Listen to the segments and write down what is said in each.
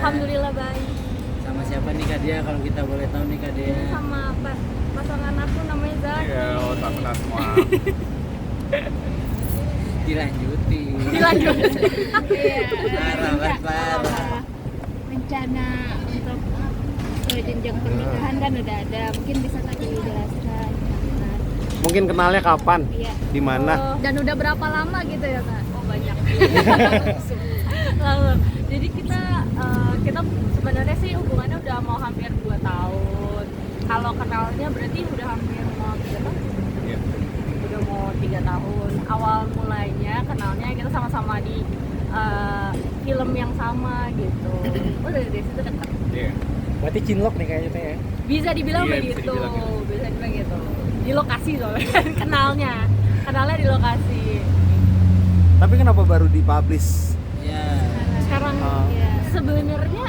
Alhamdulillah baik. Sama siapa nih Kak Dia kalau kita boleh tahu nih Kak Dia? Ini sama pasangan aku namanya Zaki. Iya, tak kenal semua. Dilanjutin. Iya. Parah. Rencana untuk jenjang pernikahan kan udah ada, mungkin bisa tadi dijelaskan. Mungkin kenalnya kapan? Iya. Di mana? Dan udah berapa lama gitu ya Kak? Oh banyak. Lalu, jadi kita sebenarnya sih hubungannya udah mau hampir 2 tahun. Kalau kenalnya berarti udah hampir mau 3 tahun. Iya. Udah mau 3 tahun. Awal mulainya kenalnya kita sama-sama di film yang sama gitu. Oh dari situ dekat. Iya. Berarti cinlok nih kayaknya teh ya. Bisa dibilang Iya, begitu. bisa dibilang gitu. Bisa dibilang gitu. Di lokasi soalnya kenalnya di lokasi. Tapi kenapa baru dipublish? Ya. Sekarang Iya. sebenarnya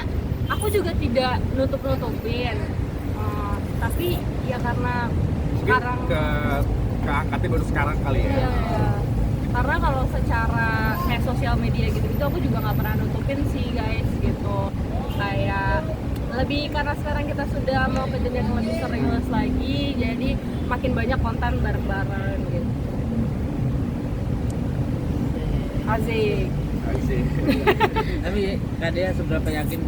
aku juga tidak nutup-nutupin. Tapi ya karena Mungkin sekarang keangkatnya baru sekarang kali ya. iya. Karena kalau secara kayak sosial media gitu aku juga nggak pernah nutupin sih guys gitu. Kayak lebih karena sekarang kita sudah mau ke jenjang yang lebih serius lagi, jadi makin banyak konten bareng-bareng gitu. Asik. Asik. Tapi Kak Dia seberapa yakin?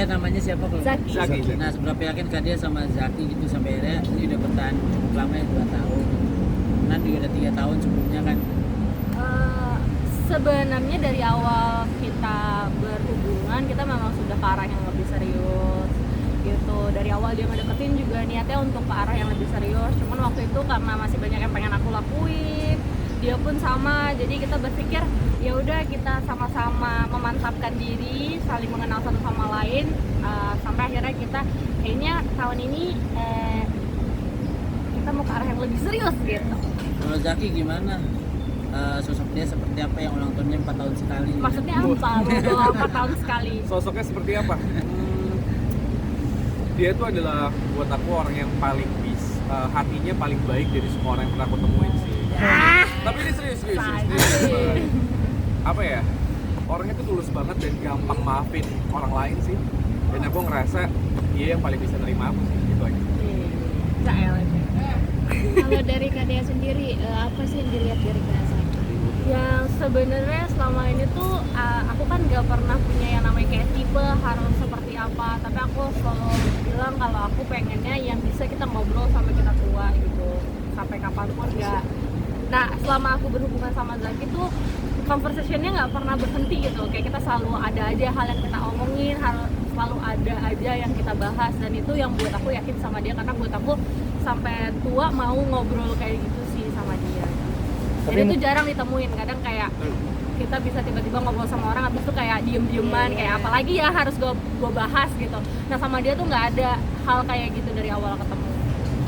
Namanya siapa kalau? Zaki. Zaki. Nah, seberapa yakin Kak Dia sama Zaki gitu sampai akhirnya ini udah bertahan cukup lama ya 2 tahun. Nanti udah 3 tahun sebelumnya kan. Sebenarnya dari awal kita berhubungan kita memang sudah ke arah yang lebih serius gitu. Dari awal dia ngedeketin juga niatnya untuk ke arah yang lebih serius. Cuman waktu itu karena masih banyak yang pengen aku lakuin, dia pun sama. Jadi kita berpikir ya udah kita sama-sama memantapkan diri, saling mengenal satu sama lain, sampai akhirnya kita kayaknya tahun ini kita mau ke arah yang lebih serius gitu. Kalau Zaki gimana? Sosok dia seperti apa yang ulang tahunnya 4 tahun sekali? Maksudnya apa? Bawa 4 tahun sekali. Sosoknya seperti apa? Dia itu adalah buat aku orang yang paling hatinya paling baik dari semua orang yang pernah aku temuin sih. Tapi ini serius. Apa ya? Orangnya tuh tulus banget dan gampang maafin orang lain sih. Dan aku ngerasa dia yang paling bisa nerima aku sih, gitu aja. Jael aja. Kalau dari Kak Dea sendiri, apa sih yang dilihat dari Kak Zaki? Yang sebenarnya selama ini tuh aku kan gak pernah punya yang namanya kayak tipe harus seperti apa, tapi aku selalu bilang kalau aku pengennya yang bisa kita ngobrol sampai kita tua gitu, sampai kapanpun gak. Nah selama aku berhubungan sama Zaki tuh conversationnya nggak pernah berhenti gitu, kayak kita selalu ada aja hal yang kita omongin, selalu ada aja yang kita bahas, dan itu yang buat aku yakin sama dia, karena buat aku sampai tua mau ngobrol kayak gitu sih sama dia. Dan itu jarang ditemuin, kadang kayak kita bisa tiba-tiba ngobrol sama orang habis itu kayak diem-dieman, kayak apalagi ya harus gue bahas gitu. Nah sama dia tuh nggak ada hal kayak gitu dari awal ketemu.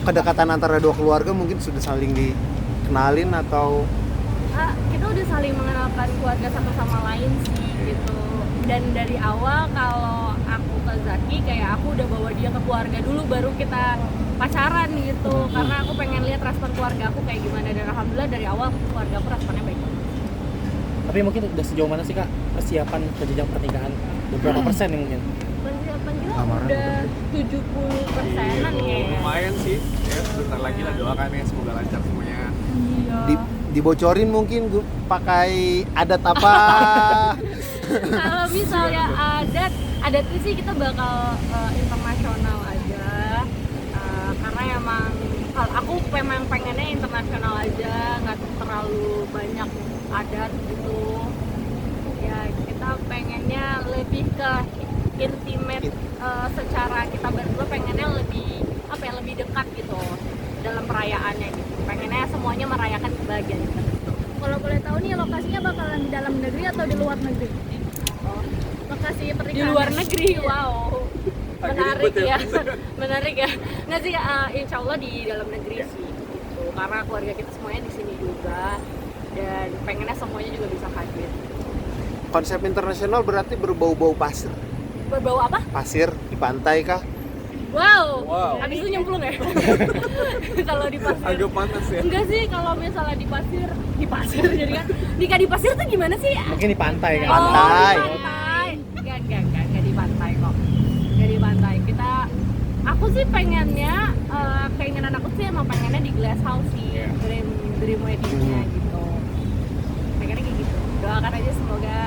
Kedekatan antara dua keluarga mungkin sudah saling dikenalin atau Kita udah saling mengenalkan keluarga satu sama lain sih gitu. Dan dari awal kalau aku ke Zaki kayak aku udah bawa dia ke keluarga dulu baru kita pacaran gitu, karena aku pengen lihat respon keluarga aku kayak gimana, dan alhamdulillah dari awal keluarga aku responnya baik. Tapi mungkin udah sejauh mana sih Kak persiapan ke jenjang pernikahan? Beberapa persen nih mungkin? Persiapan kita Lamaran udah 70%-an kayaknya. Lumayan sih, ya sebentar lagi lah, doakan ya semoga lancar semuanya. Iya. dibocorin mungkin gue pakai adat apa? Kalau misalnya adat itu sih kita bakal internasional aja, karena emang kalau aku memang pengennya internasional aja, nggak terlalu banyak adat gitu ya. Kita pengennya lebih ke intimate, secara kita berdua pengennya lebih apa ya, lebih dekat gitu dalam perayaannya gitu. Pengennya semuanya merayakan kebahagiaan kita. Kalau boleh tahu nih lokasinya bakalan di dalam negeri atau di luar negeri? Lokasi pernikahan Di luar negeri, wow, menarik ya, menarik ya. Nggak sih, insya Allah di dalam negeri sih, gitu. Karena keluarga kita semuanya di sini juga, dan pengennya semuanya juga bisa hadir. Konsep internasional berarti berbau-bau pasir. Berbau apa? Pasir di pantai kah? Wow, Wow. habis itu nyemplung ya? Kalau di pasir. Agak panas ya. Enggak sih, kalau misalnya di pasir jadi kan nikah di pasir tuh gimana sih? Mungkin di pantai kan? Oh, Pantai. di pantai. Enggak di pantai kok. Aku sih pengennya, keinginan aku sih emang pengennya di glass house sih, Iya. dream weddingnya gitu. Pengennya kayak gitu. Doakan aja semoga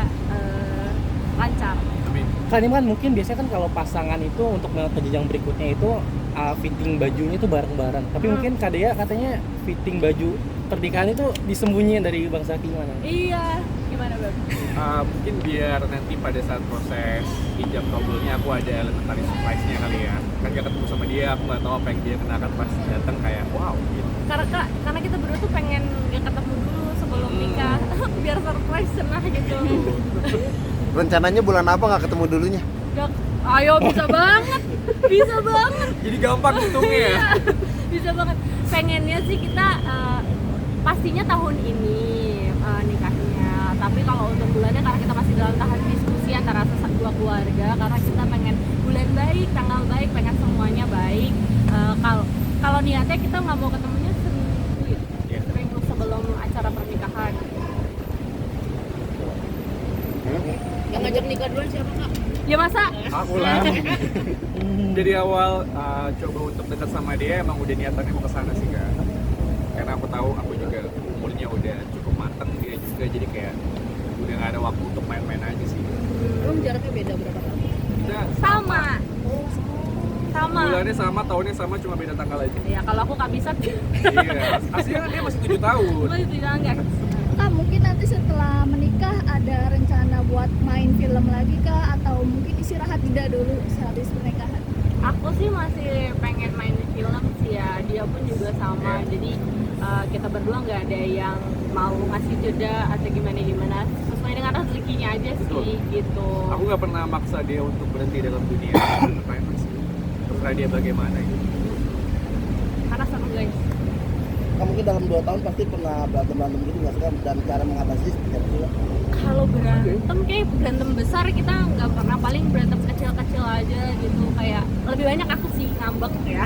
lancar. Amin. Kan ini kan mungkin biasanya kan kalau pasangan itu untuk ke jenjang berikutnya itu fitting bajunya itu bareng-bareng. Tapi mungkin Kak Dea katanya fitting baju pernikahan itu disembunyiin dari Bang Zaki gimana? Iya, gimana Bang? Mungkin biar nanti pada saat proses hijab kabulnya aku ada elementary surprise-nya kali ya. Kan gak ketemu sama dia, aku nggak tahu apa yang dia kenakan pas datang kayak wow gitu. Karena kita berdua tuh pengen gak ketemu dulu sebelum nikah, biar surprise cenah gitu. Rencananya bulan apa nggak ketemu dulunya? Gak, ayo bisa banget, bisa banget. Jadi gampang hitungnya ya. Bisa banget. Pengennya sih kita pastinya tahun ini nikahnya. Tapi kalau untuk bulannya karena kita masih dalam tahap diskusi antara dua keluarga, karena kita pengen bulan baik, tanggal baik, pengen semuanya baik. Kalau niatnya kita nggak mau ketemunya seminggu sebelum acara pernikahan. Yang ngajak nikah duluan siapa Kak? Ya masa? Aku lah. Dari awal coba untuk dekat sama dia emang udah niatannya mau kesana sih Kak. Karena aku tahu aku juga umurnya udah cukup matang, dia juga, jadi kayak udah gak ada waktu untuk main-main aja sih. Belum jaraknya beda berapa tahun? Kita Sama. bulannya sama, tahunnya sama, cuma beda tanggal aja. Ya kalau aku kabisat, Iya, aslinya kan dia masih 7 tahun. masih bilang guys. Kak, mungkin nanti setelah menikah ada rencana buat main film lagi kah? Atau mungkin istirahat jeda dulu sehabis pernikahan? Aku sih masih pengen main film sih ya, dia pun juga sama. Jadi kita berdua nggak ada yang mau ngasih jeda atau gimana sesuai dengan rezekinya aja sih. Betul. Gitu. Aku nggak pernah maksa dia untuk berhenti dalam dunia entertainment sih. Terserah dia bagaimana gitu. Karena seru guys. Kan mungkin dalam 2 tahun pasti pernah berantem gitu nggak sih Kak? Dan cara mengatasi seperti apa sih Kak? Kalau berantem kayak berantem besar kita nggak pernah, paling berantem kecil-kecil aja gitu, kayak lebih banyak aku sih ngambek ya.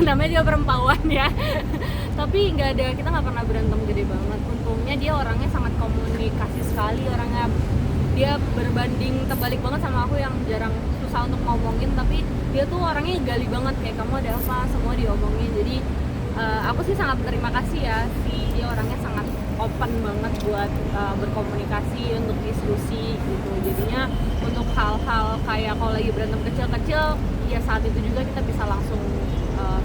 Namanya juga perempuan ya. Tapi nggak ada, kita nggak pernah berantem gede banget. Untungnya dia orangnya sangat komunikasi sekali, orangnya dia berbanding terbalik banget sama aku yang jarang susah untuk ngomongin, tapi dia tuh orangnya gali banget, kayak kamu ada apa semua diomongin. Jadi aku sih sangat berterima kasih ya, dia orangnya sangat open banget buat berkomunikasi, untuk diskusi gitu. Jadinya untuk hal-hal kayak kalau lagi berantem kecil-kecil, ya saat itu juga kita bisa langsung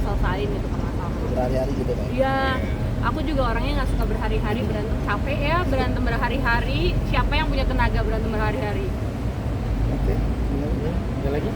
selesain gitu permasalahan. Berhari-hari gitu Kak? Iya, aku juga orangnya nggak suka berhari-hari berantem, capek ya berantem berhari-hari. Siapa yang punya tenaga berantem berhari-hari? Oke. Ada lagi?